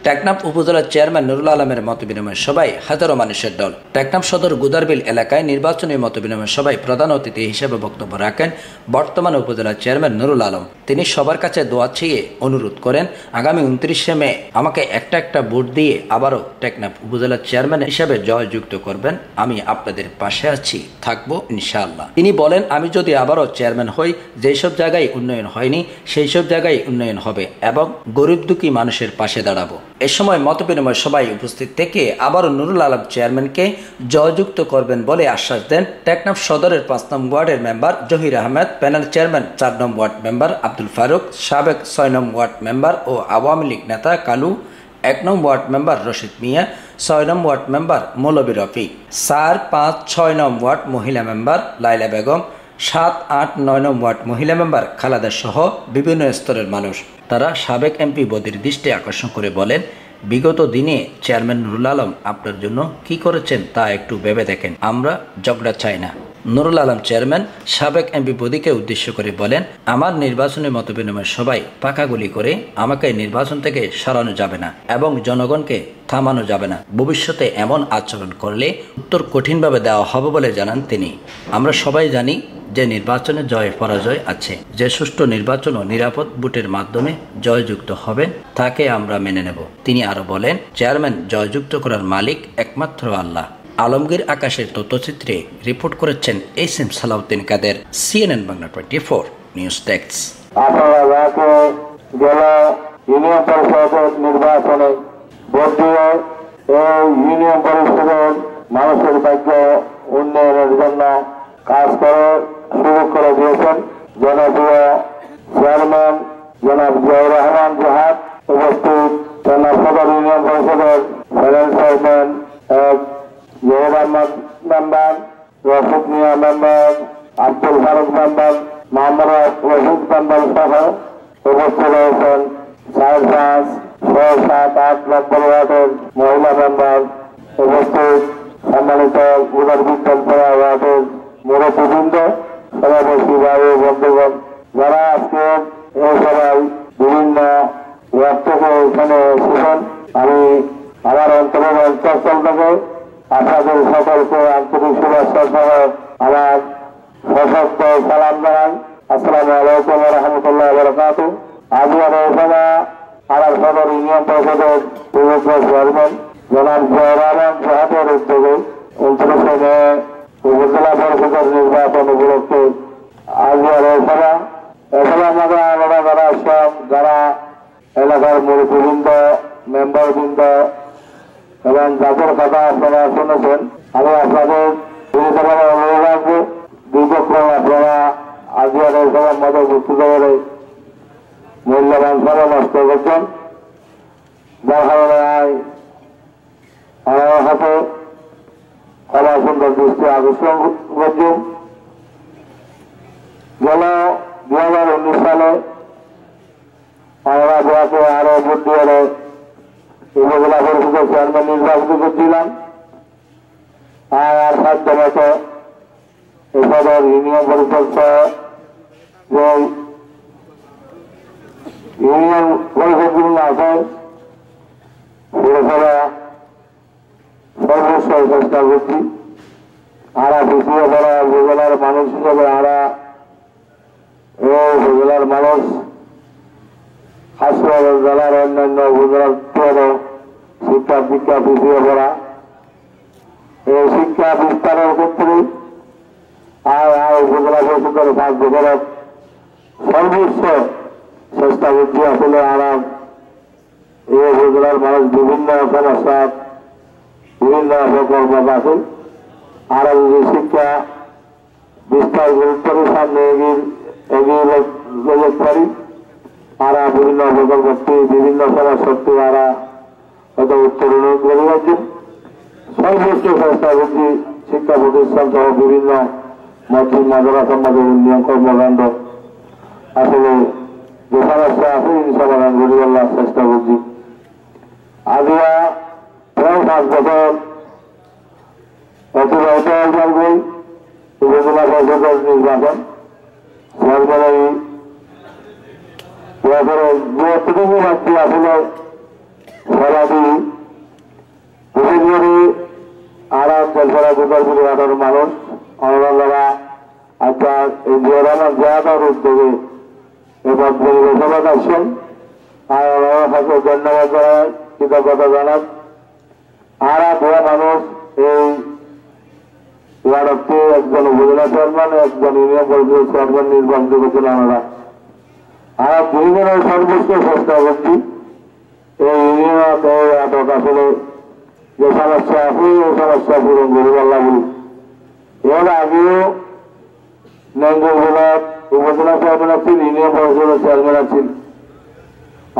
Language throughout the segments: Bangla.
টেকনাফ উপজেলার চেয়ারম্যান নুরুল আলমের মতবিনিময় সভায় হাজারো মানুষের দল। টেকনাফ সদর গুদারবিল এলাকায় নির্বাচনী মতবিনিময় সভায় প্রধান অতিথি হিসেবে বক্তব্য রাখেন বর্তমান উপজেলার চেয়ারম্যান নুরুল আলম। তিনি সবার কাছে দোয়া চেয়ে অনুরোধ করেন, আগামী 29শে মে আমাকে একটা ভোট দিয়ে আবারও টেকনাফ উপজেলার চেয়ারম্যান হিসেবে জয়যুক্ত করবেন। আমি আপনাদের পাশে আছি, থাকবো ইনশাআল্লাহ। তিনি বলেন, আমি যদি আবারও চেয়ারম্যান হই, যেসব জায়গায় উন্নয়ন হয়নি সেই সব জায়গায় উন্নয়ন হবে এবং গরিব দুঃখী মানুষের পাশে দাঁড়াবো। এ সময় মতবিনিময় সভায় উপস্থিত থেকে আবারও নুরুল আলম চেয়ারম্যানকে জয়যুক্ত করবেন বলে আশ্বাস দেন টেকনাফ সদরের 5 নং ওয়ার্ডের member Zahir Ahmed, panel chairman 4 নং ওয়ার্ড মেম্বার আব্দুল ফারুক, সাবেক 6 নং ওয়ার্ড মেম্বার ও আওয়ামী লীগ নেতা কালু, 1 নং ওয়ার্ড মেম্বার রশিদ মিয়া, 6 নং ওয়ার্ড মেম্বার মৌলবী রফিক, 4, 5, 6 নং ওয়ার্ড মহিলা মেম্বার লাইলা বেগম, 7, 8, 9 নং ওয়ার্ড মহিলা মেম্বার খালেদা সহ বিভিন্ন স্তরের মানুষ। তারা সাবেক এমপি বদির দৃষ্টি আকর্ষণ করে বলেন, বিগত দিনে চেয়ারম্যান নুরুল আলম আপনার জন্য কি করেছেন তা একটু ভেবে দেখেন, আমরা ঝগড়া চাই না। নুরুল আলম চেয়ারম্যান সাবেক এমপি বদিকে উদ্দেশ্য করে বলেন, আমার নির্বাচনী মতবিনিময় সবাই পাকা গুলি করে আমাকে নির্বাচন থেকে সরানো যাবে না এবং জনগণকে থামানো যাবে না। ভবিষ্যতে এমন আচরণ করলে উত্তর কঠিনভাবে দেওয়া হবে বলে জানান তিনি। আমরা সবাই জানি যে নির্বাচনে জয় পরাজয় আছে, যে সুষ্ঠু নির্বাচন ও নিরাপদ ভোটের মাধ্যমে জয়যুক্ত হবেন তাকে আমরা মেনে নেব। তিনি আরো বলেন, চেয়ারম্যান জয়যুক্ত করার মালিক একমাত্র আল্লাহ। আলমগীর আকাশের তথ্যচিত্রে রিপোর্ট করেছেন এসএম সালাউদ্দিন কাদের, CNN Bangla 24 news desk. Union পরিষদের নির্বাচনে ভোট দিয়ে এই ইউনিয়ন পরিষদের মানুষের ভাগ্য উন্নয়নের জন্য কাজ করে শুরু করে দিয়েছেন জনপ্রিয় চেয়ারম্যান জনাব জিয়াউর রহমান জাহাদ। উপস্থিত টেকনাফ সদর ইউনিয়ন পরিষদের panel chairman Zahir Ahmad member, Rashid Mia member, Abdul Faruk member, Mohammad Rashid member সহ উপস্থিত রয়েছেন 4, 5, 6, 7, 8 নম্বর ওয়ার্ডের মহিলা মেম্বার। উপস্থিত সম্মানিত গুদারবিল ওয়ার্ডের মুরব্বীবৃন্দ, সভাপতি ভাই বন্ধুগণ, যারা আজকে এই সবাই বিভিন্ন ওয়ার্ড থেকে এখানে এসেছেন, আমি আমার অন্তরের অন্তঃস্থল থেকে আপনাদের সকলকে আন্তরিক শুভেচ্ছা সহ আমার সশস্ত্র সালাম জানাই। আসসালামু আলাইকুম ওয়া রাহমাতুল্লাহি ওয়া বারাকাতুহু। আজকের এই সভা আমার সদর ইউনিয়ন পরিষদের চেয়ারম্যান জনাব জিয়াউর রহমান জাহাদের উদ্যোগে 29শে মে উপজেলা পরিষদের নির্বাচন উপলক্ষে আজকের এই সভা। এসবে আমরা যারা সব যারা এলাকার মুরব্বীবৃন্দ, মেম্বারবৃন্দ এবং যাদের কথা আপনারা শুনেছেন, আমি আপনাদের বিনীতভাবে অনুরোধ রাখবো দীর্ঘক্রম আপনারা আজকের এই সভার মতো উপস্থিত করে মূল্যবান সময় নষ্ট করছেন, যার কারণে আমার হাতে কলা সুন্দর দৃষ্টি আকর্ষণ করছেন। গেল 2019 সালে আমরা যাকে আরো ভোট দিয়ে উপজেলা পরিষদের চেয়ারম্যান নির্বাচিত করছিলাম। আর 7 মতো এই সদর ইউনিয়ন পরিষদ যে ইউনিয়ন পরিষদগুলো আছে পুরসভা সর্বোচ্চ চেষ্টা করছি। আমরা পিছিয়ে পড়া উপজেলার মানুষ হিসেবে আমরা এই উপজেলার মানুষ হাসপাতাল জেলার অন্যান্য উপজেলার শিক্ষা দীক্ষা পিছিয়ে পড়া, এই শিক্ষা বিস্তারের ক্ষেত্রে উপজেলা পরিষদের সাহায্য করার সর্বোচ্চ চেষ্টা করছি। আসলে আমরা এই উপজেলার মানুষ বিভিন্ন সমস্যা বিভিন্ন প্রকল্প আছে, আর যদি শিক্ষা বিস্তার করে সামনে এগিয়ে যেতে পারি, আর বিভিন্ন প্রকল্পটি বিভিন্ন সমস্যাটি আমরা হয়তো উত্তরণ করে যাচ্ছি। সর্বোচ্চ চেষ্টা করছি শিক্ষা প্রতিষ্ঠান সহ বিভিন্ন মসজিদ মাদ্রাসা সমাজের উন্নয়ন কর্মকাণ্ড আসলে যে সমস্যা আছে এই সমাধান করে বলার চেষ্টা করছি। আজরা প্রায় 5 বছর অতিবাহিত হয়ে উপজেলা পরিষদের নির্বাচন সরকারি বছরের 32 রাজ্যে আসলে সারা তেলপাড়া গোদারপুর ওয়ার্ডের মানুষ অনরালরা আজকে এই জিয়ারামান জিয়াদার উদ্যোগে এবার পরিবেশন আসছেন আর ওনার কাছে ধন্যবাদ জানাই কৃতজ্ঞতা জানান। আর দুয়া মানুষ এই ওয়ার্ডকে একজন উপজেলা চেয়ারম্যান একজন ইউনিয়ন পরিষদের চেয়ারম্যান নির্বাচিত করছেন ওনারা। আর দুইজনের সর্বোচ্চ চেষ্টা করছি এই ইউনিয়ন আসলে যে সমস্যা আছে এই সমস্যা পূরণ করি আল্লাহ বলি। এর আগেও নেঙ্গুর ব্লক উপজেলা চেয়ারম্যান আছেন ইউনিয়ন পরিষদের চেয়ারম্যান আছেন।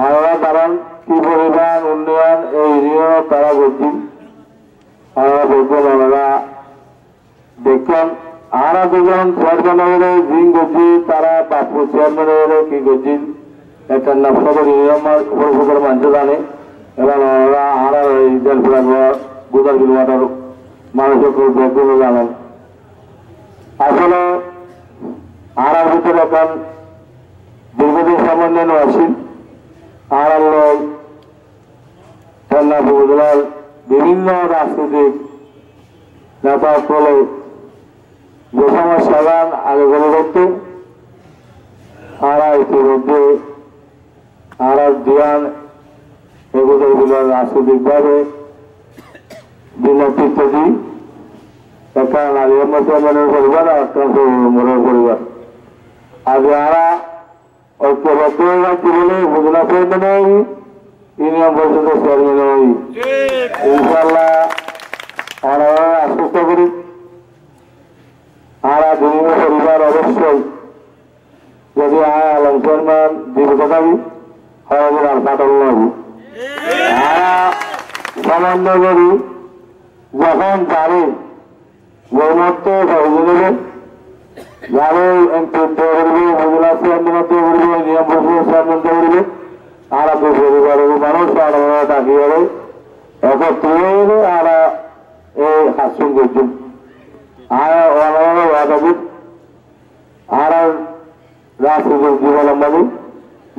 আমরা তারা কি পরিমাণ উন্নয়ন এই ইউনিয়ন তারা করছেন আমরা দেখবেন ওনারা দেখছেন। আমরা দুজন চেয়ারম্যান জিন করছি তারা বাপু চেয়ারম্যান কি করছেন একটা নাম সদর ইউনিয়ন পরিষদের মানুষ জানে এবং ওনারা আমরা এই তেলপাড়া গোদারপুর ওয়ার্ডের মানুষের দেখবেন জানেন। আসলে আর ভিতরে এখন দীর্ঘদিন সমন্বয় আসেন আর উপজেলার বিভিন্ন রাজনৈতিক নেতা ফলে যে সমস্যা আগে গড়ে করতে আর ইতিমধ্যে আর দিয়ান এগুলো রাজনৈতিকভাবে নেতৃত্ব দিই। একটা নারীর চেয়ারম্যানের পরিবার আর একটা মোড়ের পরিবার আজ আমরা ঐক্যবদ্ধ হয়ে যাচ্ছি বলে উপজেলা চেয়ারম্যান হই ইউনিয়ন পরিষদের চেয়ারম্যান হই ইনশাল্লাহ আমরা আশ্বস্ত করি। আমরা বিভিন্ন পরিবার অবশ্যই যদি আলম চেয়ারম্যান জীবিত থাকি হয় আর পাটল নবী আমরা সমন্বয় করি যখন জানি গৌমত্ব সহযোগী যারা করবে উপজেলা চেয়ারম্যান করবে নিয়ম পরিষদের চেয়ারম্যান করবে আর পরিবারের মানুষ আর ডাকি হবে একত্রে আর এই হাসন করছেন আর আর রাজনৈতিক জীবনম্বাদী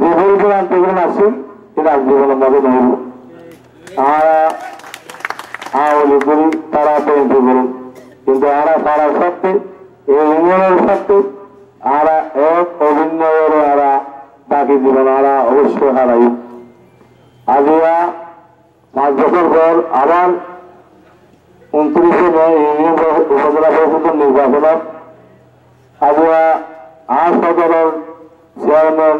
যে পরিবার আন্দোলন আছে সেটা জীবনম্বাদী নইব আর আওয়ামী করি তারা পেন্টি করুন কিন্তু আমরা তারা সত্ত্বে এই ইউনিয়নের সত্ত্বে আমরা এক অভিনয়ের আমরা বাকি জীবন আমরা অবশ্যই হারাই। আজিয়া 5 বছর পর আবার 29শে মে ইউনিয়ন উপজেলা পরিষদের নির্বাচনত আজিয়া আর সদরের চেয়ারম্যান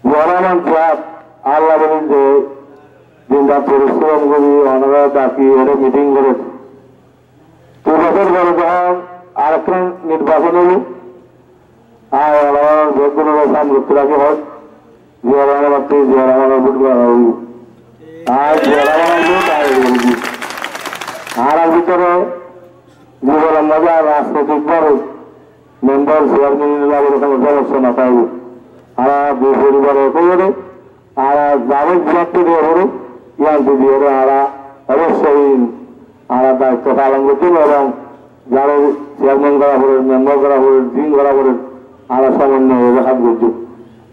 জিয়ারহমান জিয়াদ আল্লাহ বলেন যে দিনটা পরিশ্রম করি ওনারা ডাকি ওরা মিটিং করেছে 2 বছর পরে যখন আরেকটা নির্বাচন হল আর ওনারা ভোটগুলো সামনে রাখি হয় জিয়ারহমান জিয়ারহমান ভোট আর জিয়ারহমান ভোট আর ভিতরে জীবনের মজা রাজনৈতিকভাবে মেম্বার চেয়ারম্যান সমস্যা না পাইব আর দুই পরিবারের করে আর যাদের বিরক্তি দিয়ে হলো ইয়ান্তি দিয়ে হলো আর অবশ্যই আর দায়িত্ব পালন করছেন এবং যারা চেয়ারম্যান করা হলেন মেম্বার করা হলেন টিম করা হলেন আর সমন্বয় দেখা করছে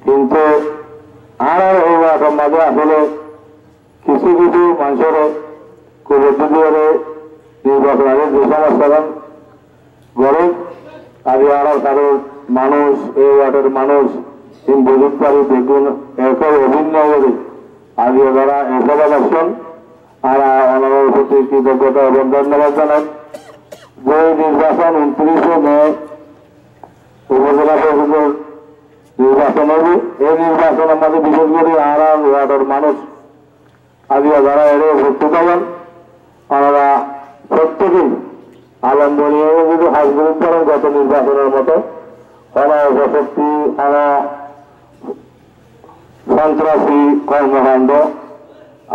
কিন্তু আর এই মাঝে আসলে কিছু কিছু মানুষের কুপদ্ধতি হলে নির্বাচন আগে যে সমস্যা গড়ে আজ আর কারোর মানুষ এই ওয়ার্ডের মানুষ বুঝতে পারি দেখুন এরপর অভিনয় করে আজকে যারা এসব আসছেন আর ওনার প্রতি কৃতজ্ঞতা এবং ধন্যবাদ জানান। যে নির্বাচন 29শে মে উপজেলা পরিষদের নির্বাচন হবে এই নির্বাচন আমাদের বিশেষ করে আর ওয়ার্ডের মানুষ আজকে যারা এর উপস্থিত হবেন ওনারা প্রত্যেকেই আলম্বনীয় যদি হাসগুলি করেন গত নির্বাচনের মতো অনাশক্তি সন্ত্রাসী কর্মকাণ্ড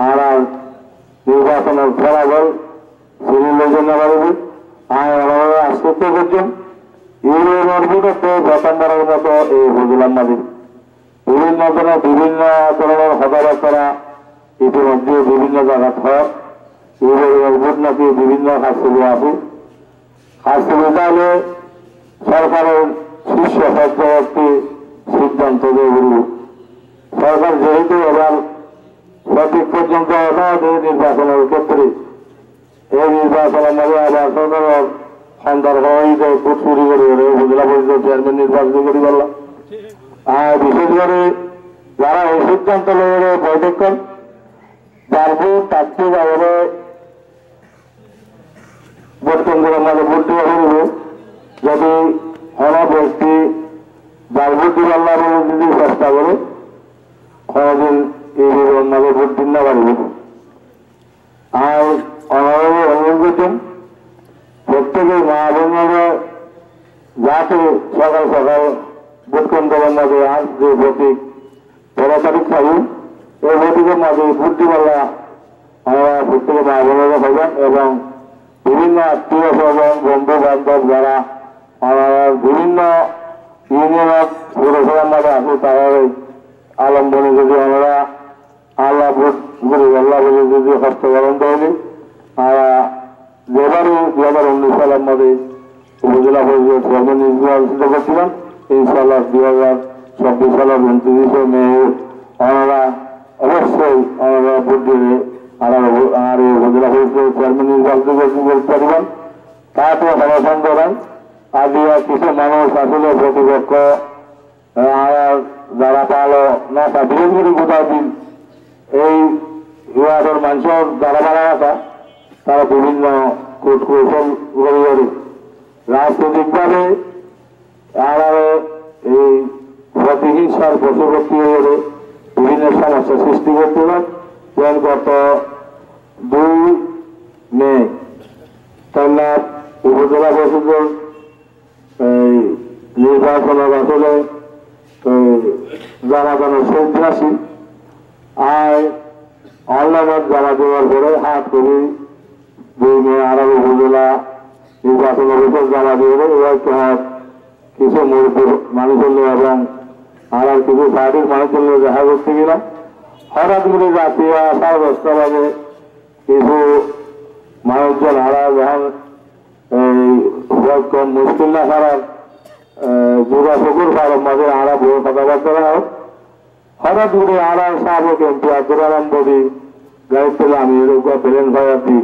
আর নির্বাচনের ফলাফল সিভিলের জন্য পারবে আর ওনারা আশ্বস্ত করছেন ইউনিয়নের বিরুদ্ধে প্রথমবারের মতো এই বুঝলাম মাঝে বিভিন্ন ধরনের কথাবার্তা ইতিমধ্যে বিভিন্ন জায়গায় হয় ইউনিয়নের ভোট নাকি বিভিন্ন হাসপাতালে আছে হাসপাতালে সরকারের শীর্ষ পর্যায়বর্তী সিদ্ধান্ত দিয়ে সরকার যেহেতু এবার সঠিক পর্যন্ত নির্বাচনের ক্ষেত্রে এই নির্বাচনের মধ্যে আবার সদর সন্ধ্যার হইতে ভোট চুরি করে উপজেলা পরিষদ চেয়ারম্যান নির্বাচন করি বললাম। আর বিশেষ করে যারা এই সিদ্ধান্ত লয়ে বৈঠক করেন যার ভোট তার থেকে বাইরে ভোট কেন্দ্রের মধ্যে ভোট দেওয়া হইব। যদি কোনো ব্যক্তি যার ভোট দিবার বলে যদি চেষ্টা করে কোনোদিন এই বিভাগের মধ্যে ভোট দিন না পারবে। আর অনারে অনুরোধ করছেন প্রত্যেকে মা বোনেরা যাতে সকাল সকাল ভোট কেন্দ্রের মধ্যে আজ যে প্রতীক 13 তারিখ থাকুন এই প্রতীকের মধ্যে ভোট দিবাল্লা আমরা প্রত্যেকে মা বোনেরা থাকবেন এবং বিভিন্ন আত্মীয় স্বজন বন্ধু বান্ধব যারা আমরা বিভিন্ন ইউনিয়নের পৌরসভার মধ্যে আছে তারা আলম্বনে যদি আমরা আল্লাহ ভোট করি আল্লাহ বলে যদি হস্তকরণ দেয়নি আমরা যেবারই 2019 সালের মধ্যে উপজেলা পরিষদ চেয়ারম্যান নির্বাচিত করছিলাম। ইনশাআল্লাহ 2026 সালের 29শে মে আমরা অবশ্যই আমরা ভোট দিয়ে আর এই উপজেলা পরিষদ চেয়ারম্যান নির্বাচিত করতে পারবেন। তাতে সমসন্দ নাই আজ কিছু মানুষ আসলে প্রতিপক্ষ যারা পালো না তা বিশেষ করে গোটা দিন এই ইউআর মানুষের যারা মারা আসা তারা বিভিন্ন কূট কৌশল করে রাজনৈতিকভাবে এই প্রতিহিংসার বশবর্তী হয়ে বিভিন্ন সমস্যা সৃষ্টি করতে পারেন। যেমন গত 2 মে তার উপজেলা পরিষদের নির্বাচনের আসলে জামাতানোর সন্ত্রাসী আয় অনলাইনে জমা দেওয়ার পরে হাত করি 2 মে আরব উপজেলা নির্বাচন অফিসে জমা দিয়ে হাত কিছু মানুষ হলো এবং আর কিছু পার্টির মানুষ হলো দেখা করতে গেলাম। হঠাৎ করে জাতীয় 10:30 বাজে কিছু মানুষজন হারা যখন এই মুশকিল না ছাড়ার যোগাযোগের কারণ মাঝে আরা বড় কথাবার্তা হোক হঠাৎ করে আড়ার সাবেক এমপি আব্দুর রহমান বদি দায়িত্ব আমি এরকম বেলেন ভাইয়ার দিই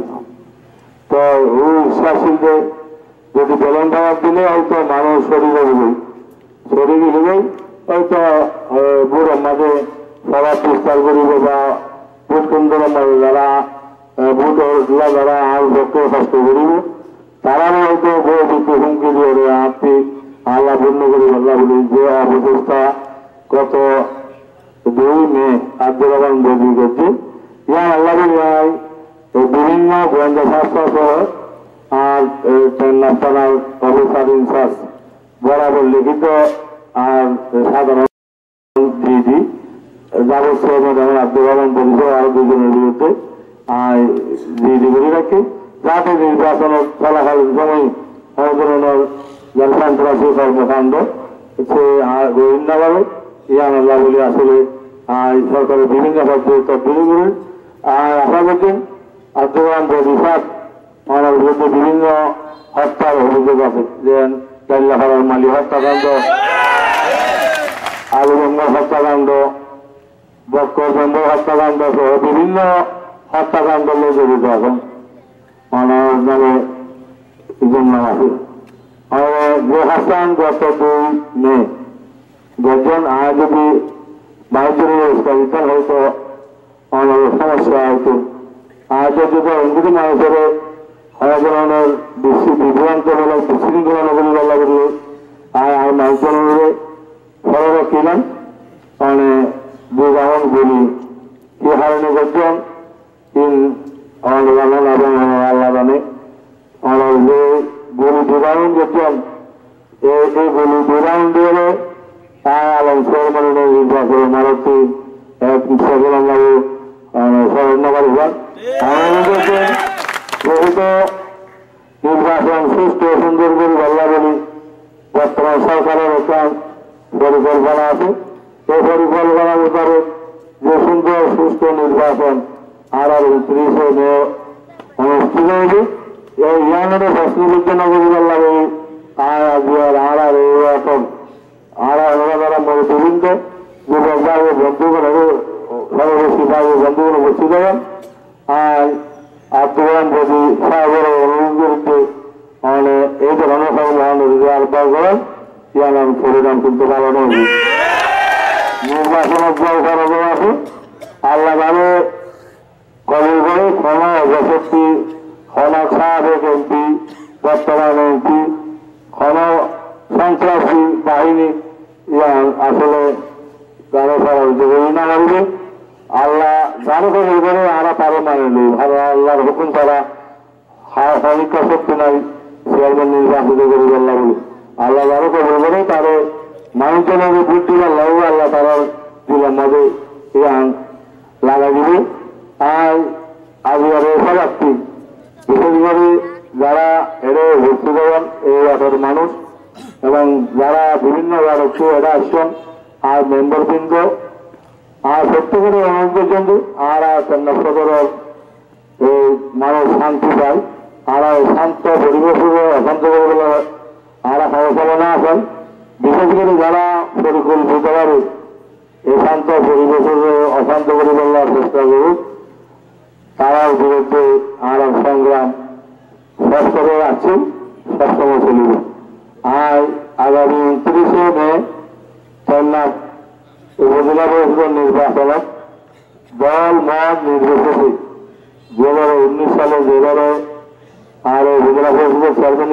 তো বিশ্বাসী যে যদি বেলেন ভাইয়ার দিলে হয়তো মানুষ শরীরে হইবে হয়তো বুড়ো মাঝে সবার বিস্তার করিব বা ভোট কেন্দ্রের মাঝে যারা ভোটার যারা আর ভক্ত স্বাস্থ্য করিব তারা হয়তো বই দিতে হুমকি দিয়ে আর্থিক আল্লাহ বন্য করি আল্লাহ বলি যে অবস্থা গত 2 মে আব্দুর রহমান বদি করছে ইয়া আল্লাহ বলি বিভিন্ন গোয়েন্দা সংস্থা সহ আর ন্যাশনাল অফিসার ইনচার্জ বরাবর লিখিত আর সাধারণ দিদি যাবতীয় যেমন আব্দুর রহমান পরিচয় আরো 2 জনের বিরুদ্ধে দিদি বলে রাখি যাতে নির্বাচনের চলাকালীন সময় কোনো ধরনের সন্ত্রাসী কর্মকাণ্ড সে গোয়েন্দাভাবে ইয়ান আল্লাহ বলে আসলে সরকারের বিভিন্ন পর্যায়ে তদবির করে আশা করছেন আব্দুর রহমান বদি সাহেব আমার বিরুদ্ধে বিভিন্ন হত্যার অভিযোগ আছে যেন কাল্লাহার মালি হত্যাকাণ্ড আলুগঙ্গা হত্যাকাণ্ড বক্করচন্দ্র হত্যাকাণ্ড সহ বিভিন্ন হত্যাকাণ্ড জড়িত আছেন আমার নামে নাম আছে যে হাসান গত 2 মে 10 জন যদি 22 জনের অবস্থা দিতেন হয়তো আমার সমস্যা হয়তো যদি অঙ্কিত মানুষের ধরনের বিভ্রান্তমূলক বিশৃঙ্খলা নগরী বলা করলে আর মানুষজনের ফলে কিলাম মানে যে যেমন বলি কি হারণে করছেন আমাদের জানেন এবং আল্লাহ জানে আমার যে গরু বিরাউন করছেন এই গরু বিরাউন দিয়ে আলম সরমানের নির্বাচন মারতি সকল আমাদের স্মরণকারী হন প্রকৃত নির্বাচন সুস্থ সুন্দর করে আল্লাহ বলি বর্তমান সরকারের একটা পরিকল্পনা আছে এই পরিকল্পনা মোতাবেক যে সুন্দর সুস্থ নির্বাচন আর 29শে মে অনুষ্ঠিত হয়েছে এই ইয়ানের ফসলিবিদ্যা নগরী আল্লাহ বলি যারা বিভিন্ন যুবক ভাই বন্ধুগুলো সর্ববেশী ভাই বন্ধুগুলো উপস্থিত হবেন আর চট্টগ্রাম যদি সাগর অনুরোধে মানে এই ধরনের যদি আলপা করেন ইয়ার নাম পরিণাম কিন্তু পালন হবে। নির্বাচনের যে খরচ আছে আল্লাহ মানে কবল করে ক্ষমা যশস্বী ক্ষমা সাবেক এমপি বর্তমান এমপি ক্ষমা সন্ত্রাসী বাহিনী ইয়ার আসলে যারা খরচ না করবে আল্লাহ যারা কবল করে আরা তারও মানে নেই আর আল্লাহর হুকুম ছাড়া সমীক্ষা শক্তি নাই চেয়ারম্যান নির্বাচিত করি আল্লাহ বলে আল্লাহ যারা কবল করে তারে মানুষজনের ভোট দিলে আল্লাহ তারা দিলাম মধ্যে লাগাই দিবে। আর আজ সবাই বিশেষ করে যারা এরা ভর্তি করেন এই এলাকার মানুষ এবং যারা বিভিন্ন রাজ্য এরা আসছেন আর মেম্বার বৃন্দ আর সত্য করে অনুরোধ পর্যন্ত আর চেন্নাই সদরের এই মানুষ শান্তি পায় আর শান্ত পরিবেশ অশান্ত করে আর সমালোচনা আছেন বিশেষ করে যারা পরিকল্পিতভাবে এই শান্ত পরিবেশের অশান্ত করে বলার চেষ্টা করুক তারার বিরুদ্ধে আর সংগ্রাম শেষ করে আছে সবসময় চলিবে। আর আগামী 29শে মে চেন্নাই উপজেলা পরিষদের নির্বাচনত দল মত নির্বিশেষে 2019 সালে যেভাবে আর উপজেলা পরিষদের চেয়ারম্যান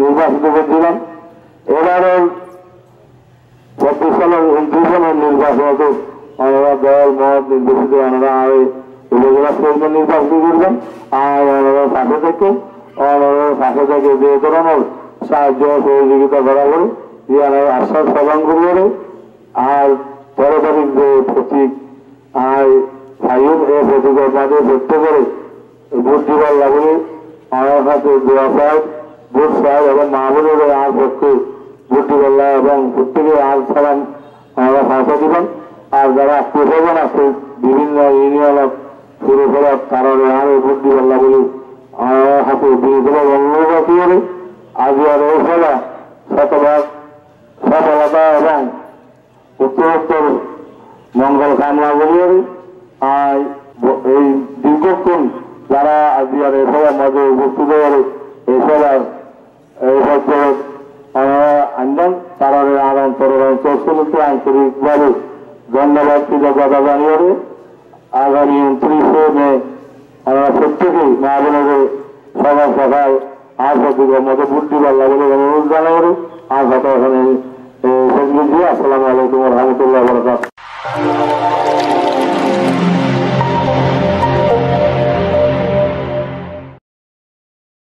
নির্বাচিত করেছিলাম এবারের 24 সালের 29 সালের নির্বাচনত আমরা দল মত নির্বাচিত আমরা উপজেলা চেয়ারম্যান নির্বাচিত করবেন আর ওনারা পাশে থেকে যে ধরনের সাহায্য সহযোগিতা করা করে ইয়ার আশ্বাস প্রদান করবে। আর 13 তারিখ যে প্রতীক আর ফাইভ এ প্রতীকের মাঝে ব্যক্ত করে ভোট দিবার লাগলে আমার কাছে দোয়া চাই ভোট চাই এবং মাহবুবের আর পক্ষে ভোট দিবার এবং প্রত্যেকে আর সালাম আমরা পৌঁছে দিবেন। আর যারা আত্মীয় আছে বিভিন্ন ইউনিয়নত শুরু করার কারণে আর ভোট দিবার বলে আমার হাতে বিরোধীরা অনুরোধ করে আজ আর এই খেলা শতভাগ সফলতা এবং উত্তরোত্তর মঙ্গল কামনা করি। আর এই দীর্ঘক্ষণ যারা আজ আর এই সবার মাঝে উপস্থিত করে এই সবার এই সপ্তাহ আনবেন তারা আর অন্তরকে আন্তরিকভাবে ধন্যবাদ কৃতজ্ঞতা জানিয়ে আগামী 29শে মে আমরা প্রত্যেকেই মা বোনেদের সবার সভায় আর প্রতিকের মতো ভোট দিবার বলে অনুরোধ জানাই আর কথা এখানে আসসালামু আলাইকুম রহমতুল্লাহ বরকাত।